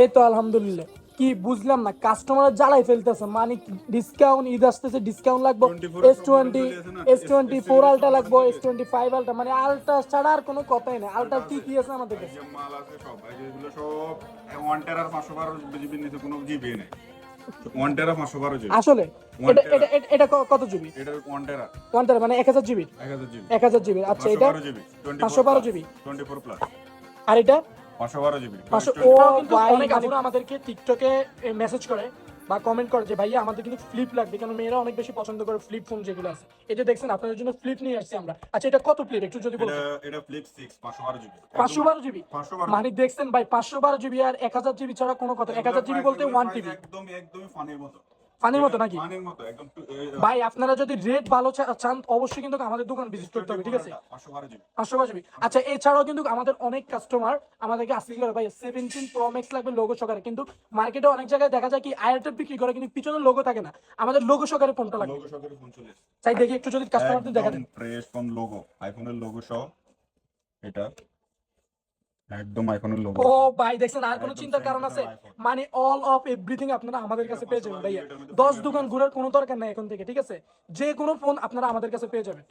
এই তো আলহামদুলিল্লাহ। কি বুঝলাম না, কাস্টমার জ্বালাই ফেলতেছে, মানে ডিসকাউন্ট, ঈদ আসতেছে, ডিসকাউন্ট লাগবে, S20, S24 আলটা লাগবে, S25 আলটা, মানে আলটা ছাড়া আর কোনো কথাই নেই। আলটা কি কি আছে আমাদের কাছে? মাল আছে সব, এগুলো সব 1 টেরার 512 জিবি নিচে কোনো জিবি নেই। 1 টেরা 512 জিবি আসলে 1 এটা টেরা। এটা এটা এটা কত জিবি? এটা 1 টেরা কোয়ান্টার মানে 1000 জিবি? 1000 জিবি 1000 জিবি, আচ্ছা। এটা 512 জিবি 512 জিবি। 24 প্লাস আর এটা 512 জিবি 500। ও ভাই, অনেক আপুরা আমাদেরকে টিকটকে মেসেজ করে বা কমেন্ট করে যে ভাইয়া আমাদের কিন্তু ফ্লিপ লাগবে, কারণ মেয়েরা অনেক বেশি পছন্দ করে ফ্লিপ ফোন যেগুলো আছে। এটা দেখছেন, আপনাদের জন্য ফ্লিপ নিয়ে আসছি আমরা। আচ্ছা, এটা কত প্লেট একটু যদি এটা বলতেন। এটা ফ্লিপ 6 512 জিবি 512 জিবি 512 মানে দেখছেন ভাই, 512 জিবি আর 1000 জিবি ছাড়া কোনো কথা। 1000 জিবি বলতে 1 টিবি, একদমই ফানির মতো। পানির মতো নাকি? ফানির মতো একদম। ভাই আপনারা যদি রেট ভালো চান, অবশ্যই কিন্তু আমাদের দোকান ভিজিট করতে হবে, ঠিক আছে? 512 জিবি 512 জিবি। আচ্ছা, এছাড়াও কিন্তু আমাদের অনেক কাস্টমার আমাদেরকে আসলে করে ভাই 17 প্রো ম্যাক্স লাগবে লোগো সহকারে, কিন্তু মার্কেটে অনেক জায়গায় দেখা যায় কি আইটেম বিক্রি করে কিন্তু পিছনে লোগো থাকে না। আমাদের লোগো সহকারে ফোনটা লাগবে। লোগো সহকারে ফোন চলে এসেছে। তাই দেখি একটু যদি কাস্টমারদের দেখা একদম দেন। ফ্রেশ ফোন, লোগো আইফোনের লোগো সহ। এটা একদম আইফোনের লোগো। ও ভাই দেখছেন, আর কোনো একদম চিন্তার same কারণ to আছে? same iPhone। মানে অল অফ এভরিথিং আপনারা আমাদের কাছে পেয়ে যাবেন ভাইয়া। এটার মধ্যে 10 fingerprint দোকান আছে। ঘোরার কোনো দরকার নাই এখন থেকে, ঠিক আছে? যে কোনো ফোন আপনারা আমাদের কাছে পেয়ে যাবেন।